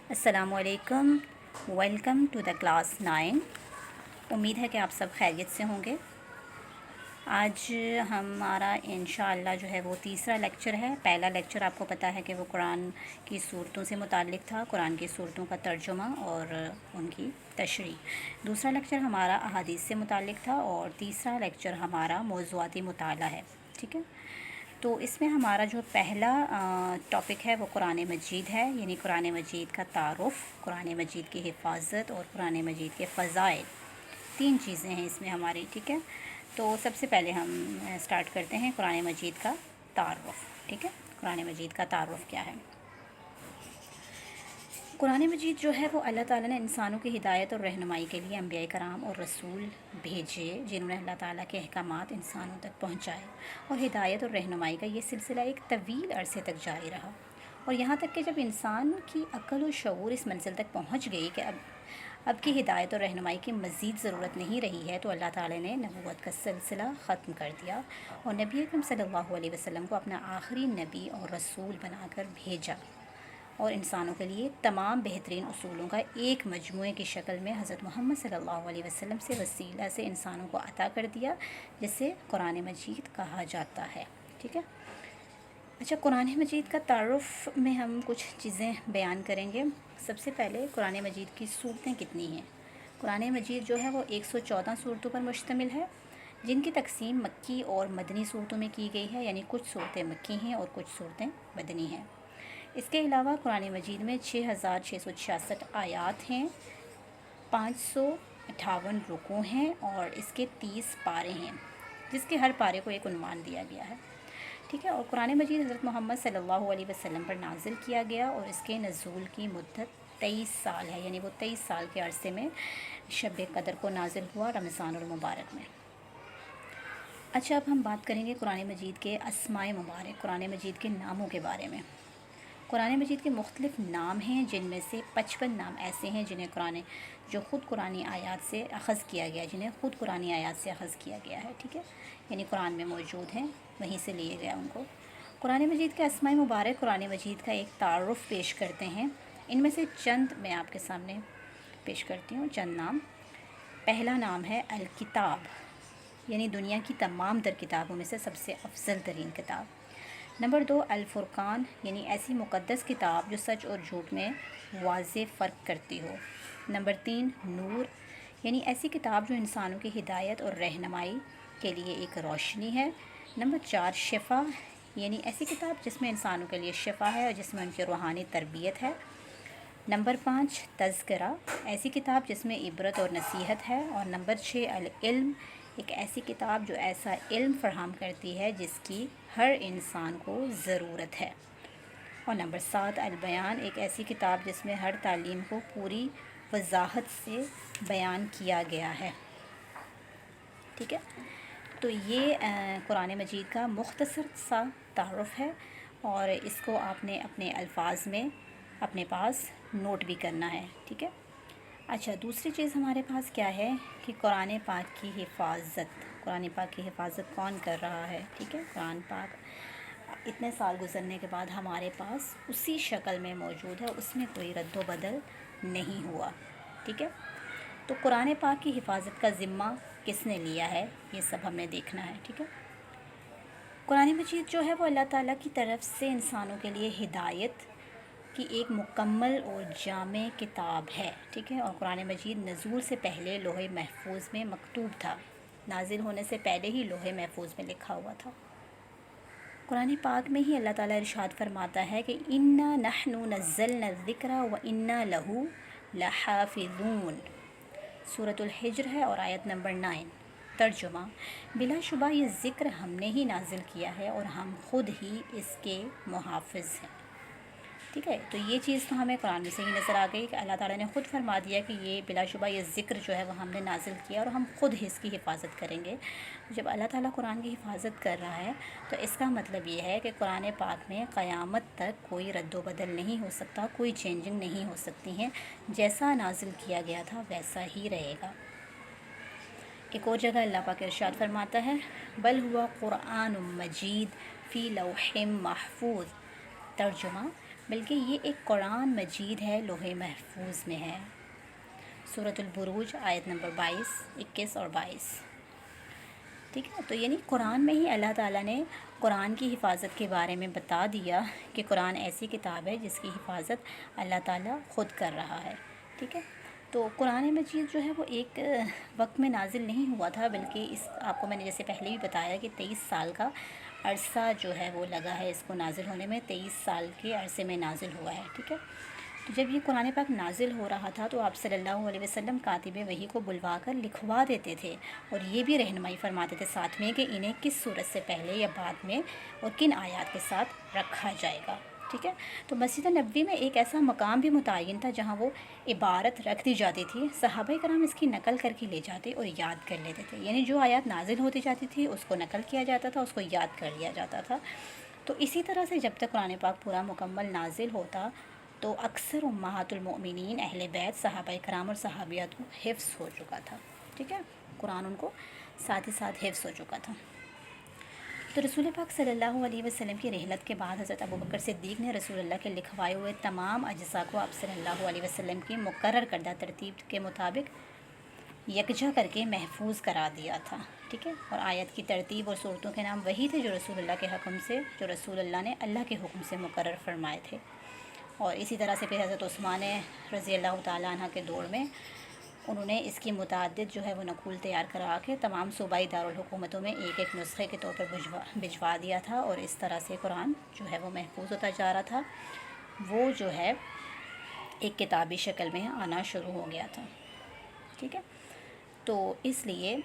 السلام علیکم، welcome to the class 9۔ امید ہے کہ آپ سب خیریت سے ہوں گے۔ آج ہمارا انشاءاللہ جو ہے وہ تیسرا لیکچر ہے۔ پہلا لیکچر آپ کو پتہ ہے کہ وہ قرآن کی صورتوں سے متعلق تھا، قرآن کی صورتوں کا ترجمہ اور ان کی تشریح۔ دوسرا لیکچر ہمارا احادیث سے متعلق تھا اور تیسرا لیکچر ہمارا موضوعاتی مطالعہ ہے، ٹھیک ہے۔ تو اس میں ہمارا جو پہلا ٹاپک ہے وہ قرآن مجید ہے، یعنی قرآن مجید کا تعارف، قرآن مجید کی حفاظت اور قرآن مجید کے فضائل، تین چیزیں ہیں اس میں ہماری، ٹھیک ہے۔ تو سب سے پہلے ہم سٹارٹ کرتے ہیں قرآن مجید کا تعارف، ٹھیک ہے۔ قرآن مجید کا تعارف کیا ہے؟ قرآن مجید جو ہے وہ اللہ تعالیٰ نے انسانوں کی ہدایت اور رہنمائی کے لیے انبیاء کرام اور رسول بھیجے، جنہوں نے اللہ تعالیٰ کے احکامات انسانوں تک پہنچائے، اور ہدایت اور رہنمائی کا یہ سلسلہ ایک طویل عرصے تک جاری رہا، اور یہاں تک کہ جب انسان کی عقل و شعور اس منزل تک پہنچ گئی کہ اب کی ہدایت اور رہنمائی کی مزید ضرورت نہیں رہی ہے، تو اللہ تعالیٰ نے نبوت کا سلسلہ ختم کر دیا اور نبی اکرم صلی اللہ علیہ وسلم کو اپنا آخری نبی اور رسول بنا کر بھیجا، اور انسانوں کے لیے تمام بہترین اصولوں کا ایک مجموعے کی شکل میں حضرت محمد صلی اللہ علیہ وسلم سے وسیلہ سے انسانوں کو عطا کر دیا، جسے قرآن مجید کہا جاتا ہے، ٹھیک ہے۔ اچھا، قرآن مجید کا تعارف میں ہم کچھ چیزیں بیان کریں گے۔ سب سے پہلے قرآن مجید کی صورتیں کتنی ہیں؟ قرآن مجید جو ہے وہ 114 صورتوں پر مشتمل ہے، جن کی تقسیم مکی اور مدنی صورتوں میں کی گئی ہے، یعنی کچھ صورتیں مکی ہیں اور کچھ صورتیں مدنی ہیں۔ اس کے علاوہ قرآن مجید میں 6666 آیات ہیں، 558 رکوع ہیں اور اس کے 30 پارے ہیں، جس کے ہر پارے کو ایک عنوان دیا گیا ہے، ٹھیک ہے۔ اور قرآن مجید حضرت محمد صلی اللہ علیہ وسلم پر نازل کیا گیا اور اس کے نزول کی مدت 23 سال ہے، یعنی وہ 23 سال کے عرصے میں شب قدر کو نازل ہوا، رمضان المبارک میں۔ اچھا، اب ہم بات کریں گے قرآن مجید کے اسماء مبارک، قرآن مجید کے ناموں کے بارے میں۔ قرآن مجید کے مختلف نام ہیں، جن میں سے 55 نام ایسے ہیں جو خود قرآنی آیات سے اخذ کیا گیا، جنہیں خود قرآنی آیات سے اخذ کیا گیا ہے، ٹھیک ہے، یعنی قرآن میں موجود ہیں، وہیں سے لیے گیا ان کو۔ قرآن مجید کے اسماء مبارک قرآن مجید کا ایک تعارف پیش کرتے ہیں۔ ان میں سے چند میں آپ کے سامنے پیش کرتی ہوں، چند نام۔ پہلا نام ہے الکتاب، یعنی دنیا کی تمام تر کتابوں میں سے سب سے افضل ترین کتاب۔ نمبر 2 الفرقان، یعنی ایسی مقدس کتاب جو سچ اور جھوٹ میں واضح فرق کرتی ہو۔ نمبر 3 نور، یعنی ایسی کتاب جو انسانوں کی ہدایت اور رہنمائی کے لیے ایک روشنی ہے۔ نمبر 4 شفا، یعنی ایسی کتاب جس میں انسانوں کے لیے شفا ہے اور جس میں ان کی روحانی تربیت ہے۔ نمبر 5 تذکرہ، ایسی کتاب جس میں عبرت اور نصیحت ہے۔ اور نمبر 6 العلم، ایک ایسی کتاب جو ایسا علم فراہم کرتی ہے جس کی ہر انسان کو ضرورت ہے۔ اور نمبر 7 البیان، ایک ایسی کتاب جس میں ہر تعلیم کو پوری وضاحت سے بیان کیا گیا ہے، ٹھیک ہے۔ تو یہ قرآن مجید کا مختصر سا تعارف ہے، اور اس کو آپ نے اپنے الفاظ میں اپنے پاس نوٹ بھی کرنا ہے، ٹھیک ہے۔ اچھا، دوسری چیز ہمارے پاس کیا ہے کہ قرآن پاک کی حفاظت، قرآن پاک کی حفاظت کون کر رہا ہے، ٹھیک ہے۔ قرآن پاک اتنے سال گزرنے کے بعد ہمارے پاس اسی شکل میں موجود ہے، اس میں کوئی رد و بدل نہیں ہوا، ٹھیک ہے۔ تو قرآن پاک کی حفاظت کا ذمہ کس نے لیا ہے، یہ سب ہم نے دیکھنا ہے، ٹھیک ہے۔ قرآن مجید جو ہے وہ اللہ تعالیٰ کی طرف سے انسانوں کے لیے ہدایت کی ایک مکمل اور جامع کتاب ہے، ٹھیک ہے۔ اور قرآن مجید نزول سے پہلے لوح محفوظ میں مکتوب تھا، نازل ہونے سے پہلے ہی لوح محفوظ میں لکھا ہوا تھا۔ قرآن پاک میں ہی اللہ تعالیٰ ارشاد فرماتا ہے کہ اِنَّا نَحْنُ نَزَّلْنَا الذِّكْرَ وَإِنَّا لَهُ لَحَافِظُونَ، سورۃ الحجر ہے اور آیت نمبر 9۔ ترجمہ، بلا شبہ یہ ذکر ہم نے ہی نازل کیا ہے اور ہم خود ہی اس کے محافظ ہیں، ٹھیک ہے۔ تو یہ چیز تو ہمیں قرآن میں سے ہی نظر آ گئی کہ اللہ تعالیٰ نے خود فرما دیا کہ یہ بلا شبہ یہ ذکر جو ہے وہ ہم نے نازل کیا اور ہم خود ہی اس کی حفاظت کریں گے۔ جب اللہ تعالیٰ قرآن کی حفاظت کر رہا ہے تو اس کا مطلب یہ ہے کہ قرآن پاک میں قیامت تک کوئی رد و بدل نہیں ہو سکتا، کوئی چینجنگ نہیں ہو سکتی ہیں، جیسا نازل کیا گیا تھا ویسا ہی رہے گا۔ ایک اور جگہ اللہ پاک ارشاد فرماتا ہے بل ہوا قرآن مجید فی لوح محفوظ، ترجمہ، بلکہ یہ ایک قرآن مجید ہے، لوح محفوظ میں ہے۔ سورۃ البروج آیت نمبر 21 اور 22، ٹھیک ہے۔ تو یعنی قرآن میں ہی اللہ تعالیٰ نے قرآن کی حفاظت کے بارے میں بتا دیا کہ قرآن ایسی کتاب ہے جس کی حفاظت اللہ تعالیٰ خود کر رہا ہے، ٹھیک ہے۔ تو قرآن مجید جو ہے وہ ایک وقت میں نازل نہیں ہوا تھا، بلکہ اس آپ کو میں نے جیسے پہلے بھی بتایا کہ 23 سال کا عرصہ جو ہے وہ لگا ہے اس کو نازل ہونے میں، 23 سال کے عرصے میں نازل ہوا ہے، ٹھیک ہے۔ تو جب یہ قرآن پاک نازل ہو رہا تھا تو آپ صلی اللہ علیہ وسلم کاتب وحی کو بلوا کر لکھوا دیتے تھے، اور یہ بھی رہنمائی فرماتے تھے ساتھ میں کہ انہیں کس صورت سے پہلے یا بعد میں اور کن آیات کے ساتھ رکھا جائے گا، ٹھیک ہے۔ تو مسجد نبوی میں ایک ایسا مقام بھی متعین تھا جہاں وہ عبارت رکھ دی جاتی تھی، صحابہ کرام اس کی نقل کر کے لے جاتے اور یاد کر لیتے تھے، یعنی جو آیات نازل ہوتی جاتی تھی اس کو نقل کیا جاتا تھا، اس کو یاد کر لیا جاتا تھا۔ تو اسی طرح سے جب تک قرآن پاک پورا مکمل نازل ہوتا تو اکثر امہات المؤمنین اہل بیت صحابہ کرام اور صحابیات کو حفظ ہو چکا تھا، ٹھیک ہے، قرآن ان کو ساتھ ہی ساتھ حفظ ہو چکا تھا۔ تو رسول پاک صلی اللہ علیہ وسلم کی رحلت کے بعد حضرت ابوبکر صدیق نے رسول اللہ کے لکھوائے ہوئے تمام اجزاء کو آپ صلی اللہ علیہ وسلم کی مقرر کردہ ترتیب کے مطابق یکجا کر کے محفوظ کرا دیا تھا، ٹھیک ہے۔ اور آیت کی ترتیب اور صورتوں کے نام وہی تھے جو رسول اللہ کے حکم سے، جو رسول اللہ نے اللہ کے حکم سے مقرر فرمائے تھے۔ اور اسی طرح سے پھر حضرت عثمان رضی اللہ تعالیٰ عنہ کے دور میں انہوں نے اس کی متعدد جو ہے وہ نقول تیار کرا کے تمام صوبائی دارالحکومتوں میں ایک ایک نسخے کے طور پر بھجوا دیا تھا، اور اس طرح سے قرآن جو ہے وہ محفوظ ہوتا جا رہا تھا، وہ جو ہے ایک کتابی شکل میں آنا شروع ہو گیا تھا، ٹھیک ہے۔ تو اس لیے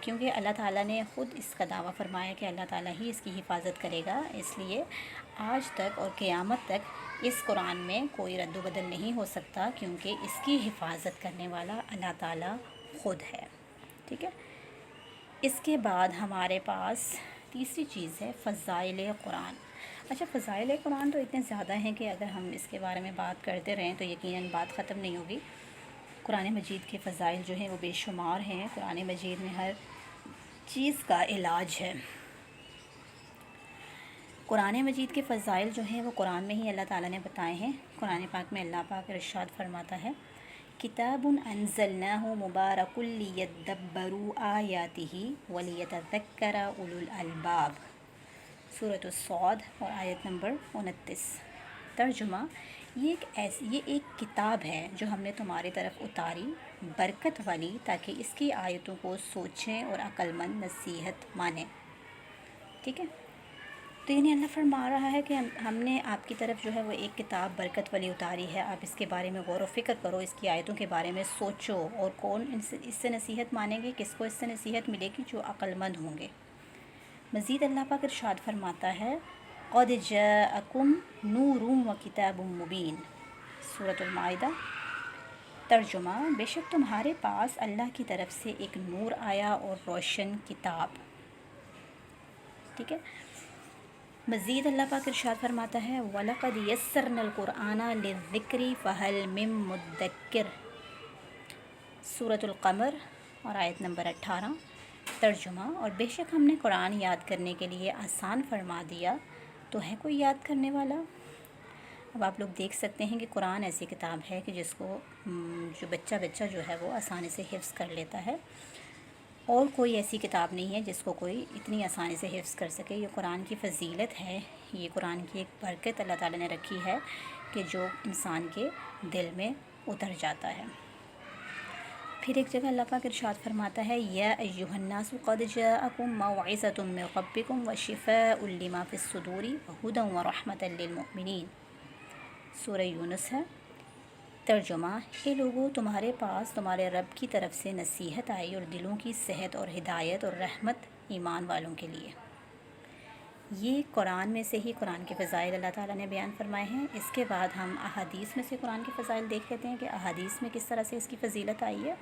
کیونکہ اللہ تعالیٰ نے خود اس کا دعویٰ فرمایا کہ اللہ تعالیٰ ہی اس کی حفاظت کرے گا، اس لیے آج تک اور قیامت تک اس قرآن میں کوئی رد و بدل نہیں ہو سکتا، کیونکہ اس کی حفاظت کرنے والا اللہ تعالیٰ خود ہے، ٹھیک ہے۔ اس کے بعد ہمارے پاس تیسری چیز ہے فضائل قرآن۔ اچھا، فضائل قرآن تو اتنے زیادہ ہیں کہ اگر ہم اس کے بارے میں بات کرتے رہیں تو یقیناً بات ختم نہیں ہوگی۔ قرآن مجید کے فضائل جو ہیں وہ بے شمار ہیں، قرآن مجید میں ہر چیز کا علاج ہے۔ قرآن مجید کے فضائل جو ہیں وہ قرآن میں ہی اللہ تعالیٰ نے بتائے ہیں۔ قرآن پاک میں اللہ پاک ارشاد فرماتا ہے، کتاب انزلناہ مبارک لیدبروا آیاتہ ولیتذکر اولو الالباب، سورۃ الصاد اور آیت نمبر 29۔ ترجمہ، یہ ایک کتاب ہے جو ہم نے تمہاری طرف اتاری، برکت والی، تاکہ اس کی آیتوں کو سوچیں اور عقل مند نصیحت مانیں، ٹھیک ہے۔ تو یعنی اللہ فرما رہا ہے کہ ہم نے آپ کی طرف جو ہے وہ ایک کتاب برکت والی اتاری ہے، آپ اس کے بارے میں غور و فکر کرو، اس کی آیتوں کے بارے میں سوچو، اور کون اس سے نصیحت مانیں گے، کس کو اس سے نصیحت ملے گی؟ جو عقل مند ہوں گے۔ مزید اللہ پاک ارشاد فرماتا ہے، قد جاءکم نور و کتاب مبین، سورۃ المائدہ۔ ترجمہ، بے شک تمہارے پاس اللہ کی طرف سے ایک نور آیا اور روشن کتاب، ٹھیک ہے۔ مزید اللہ پاک ارشاد فرماتا ہے، وَلَقَدْ يَسَّرْنَا الْقُرْآنَ لِلذِّكْرِ فَهَلْ مِن مُدَّكِرٍ، سورۃ القمر اور آیت نمبر 18۔ ترجمہ، اور بے شک ہم نے قرآن یاد کرنے کے لیے آسان فرما دیا، تو ہے کوئی یاد کرنے والا؟ اب آپ لوگ دیکھ سکتے ہیں کہ قرآن ایسی کتاب ہے کہ جس کو جو بچہ جو ہے وہ آسانی سے حفظ کر لیتا ہے، اور کوئی ایسی کتاب نہیں ہے جس کو کوئی اتنی آسانی سے حفظ کر سکے۔ یہ قرآن کی فضیلت ہے، یہ قرآن کی ایک برکت اللہ تعالیٰ نے رکھی ہے کہ جو انسان کے دل میں اتر جاتا ہے۔ پھر ایک جگہ اللہ پاک ارشاد فرماتا ہے، یا ایھا الناس قد جاءکم موعظۃ من ربکم وشفاء لما فی الصدور وہدی ورحمۃ للمؤمنین، سورہ یونس ہے۔ ترجمہ، اے لوگو، تمہارے پاس تمہارے رب کی طرف سے نصیحت آئی اور دلوں کی صحت اور ہدایت اور رحمت ایمان والوں کے لیے۔ یہ قرآن میں سے ہی قرآن کے فضائل اللہ تعالیٰ نے بیان فرمائے ہیں۔ اس کے بعد ہم احادیث میں سے قرآن کے فضائل دیکھ لیتے ہیں کہ احادیث میں کس طرح سے اس کی فضیلت آئی ہے۔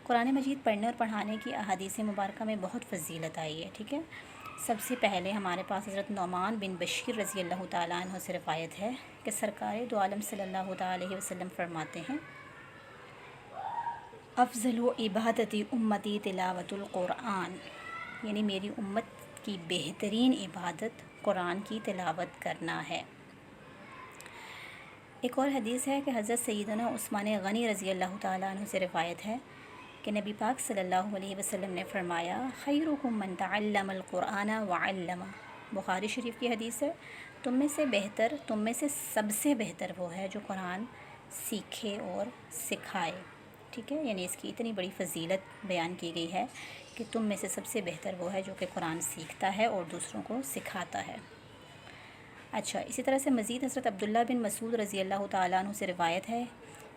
قرآن مجید پڑھنے اور پڑھانے کی احادیث مبارکہ میں بہت فضیلت آئی ہے، ٹھیک ہے۔ سب سے پہلے ہمارے پاس حضرت نعمان بن بشیر رضی اللہ تعالیٰ عنہ سے روایت ہے کہ سرکار دو عالم صلی اللہ تعالیٰ علیہ وسلم فرماتے ہیں، افضل عبادتی امتی تلاوت القرآن، یعنی میری امت کی بہترین عبادت قرآن کی تلاوت کرنا ہے۔ ایک اور حدیث ہے کہ حضرت سیدنا عثمان غنی رضی اللہ تعالیٰ عنہ سے روایت ہے کہ نبی پاک صلی اللہ علیہ وسلم نے فرمایا خیرکم من تعلم القرآن وعلمہ، بخاری شریف کی حدیث ہے، تم میں سے سب سے بہتر وہ ہے جو قرآن سیکھے اور سکھائے، ٹھیک ہے، یعنی اس کی اتنی بڑی فضیلت بیان کی گئی ہے کہ تم میں سے سب سے بہتر وہ ہے جو کہ قرآن سیکھتا ہے اور دوسروں کو سکھاتا ہے۔ اچھا، اسی طرح سے مزید حضرت عبداللہ بن مسعود رضی اللہ تعالیٰ عنہ سے روایت ہے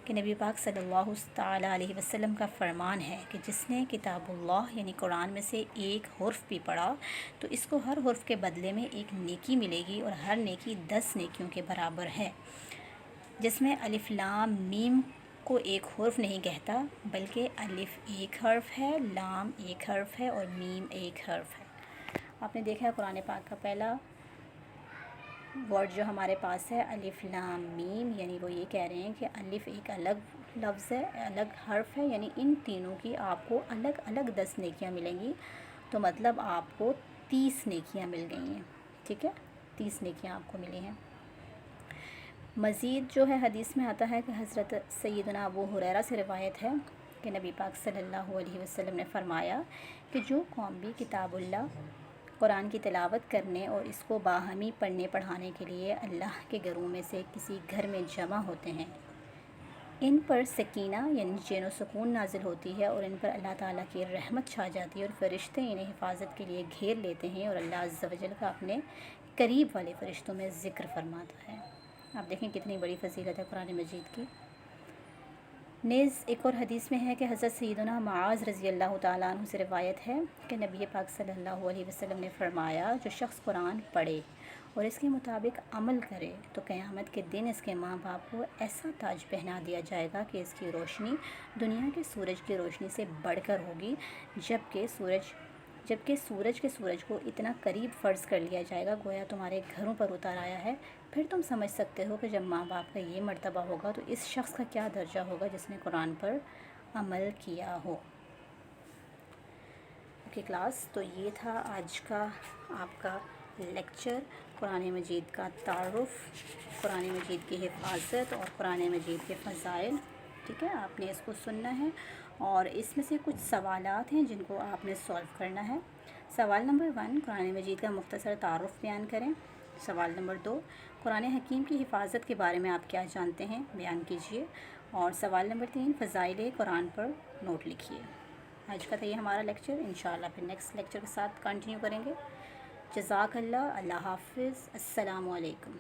کہ نبی پاک صلی اللہ تعالیٰ علیہ وسلم کا فرمان ہے کہ جس نے کتاب اللہ یعنی قرآن میں سے ایک حرف بھی پڑھا تو اس کو ہر حرف کے بدلے میں ایک نیکی ملے گی اور ہر نیکی 10 نیکیوں کے برابر ہے، جس میں الف لام میم کو ایک حرف نہیں کہتا بلکہ الف ایک حرف ہے، لام ایک حرف ہے اور میم ایک حرف ہے۔ آپ نے دیکھا ہے قرآن پاک کا پہلا ورڈ جو ہمارے پاس ہے الف لام میم، یعنی وہ یہ کہہ رہے ہیں کہ الف ایک الگ لفظ ہے، الگ حرف ہے، یعنی ان تینوں کی آپ کو الگ الگ 10 نیکیاں ملیں گی، تو مطلب آپ کو 30 نیکیاں مل گئی ہیں، ٹھیک ہے، 30 نیکیاں آپ کو ملی ہیں۔ مزید جو ہے حدیث میں آتا ہے کہ حضرت سیدنا ابو ہریرہ سے روایت ہے کہ نبی پاک صلی اللہ علیہ وسلم نے فرمایا کہ جو قوم بھی کتاب اللہ قرآن کی تلاوت کرنے اور اس کو باہمی پڑھنے پڑھانے کے لیے اللہ کے گھروں میں سے کسی گھر میں جمع ہوتے ہیں، ان پر سکینہ یعنی چین و سکون نازل ہوتی ہے اور ان پر اللہ تعالیٰ کی رحمت چھا جاتی ہے اور فرشتے انہیں حفاظت کے لیے گھیر لیتے ہیں اور اللہ عز و جل کا اپنے قریب والے فرشتوں میں ذکر فرماتا ہے۔ آپ دیکھیں کتنی بڑی فضیلت ہے قرآن مجید کی۔ نیز ایک اور حدیث میں ہے کہ حضرت سیدنا معاذ رضی اللہ تعالیٰ عنہ سے روایت ہے کہ نبی پاک صلی اللہ علیہ وسلم نے فرمایا جو شخص قرآن پڑھے اور اس کے مطابق عمل کرے تو قیامت کے دن اس کے ماں باپ کو ایسا تاج پہنا دیا جائے گا کہ اس کی روشنی دنیا کے سورج کی روشنی سے بڑھ کر ہوگی، جبکہ سورج کو اتنا قریب فرض کر لیا جائے گا گویا تمہارے گھروں پر اتر آیا ہے۔ پھر تم سمجھ سکتے ہو کہ جب ماں باپ کا یہ مرتبہ ہوگا تو اس شخص کا کیا درجہ ہوگا جس نے قرآن پر عمل کیا ہو۔ اوکے کلاس، تو یہ تھا آج کا آپ کا لیکچر، قرآن مجید کا تعارف، قرآن مجید کی حفاظت اور قرآن مجید کے فضائل، ٹھیک ہے، آپ نے اس کو سننا ہے اور اس میں سے کچھ سوالات ہیں جن کو آپ نے سولو کرنا ہے۔ سوال نمبر 1، قرآن مجید کا مختصر تعارف بیان کریں۔ سوال نمبر 2، قرآن حکیم کی حفاظت کے بارے میں آپ کیا جانتے ہیں، بیان کیجیے۔ اور سوال نمبر 3، فضائل قرآن پر نوٹ لکھیے۔ آج کا تو یہ ہمارا لیکچر، انشاءاللہ پھر نیکسٹ لیکچر کے ساتھ کنٹینیو کریں گے۔ جزاک اللہ، اللہ حافظ، السلام علیکم۔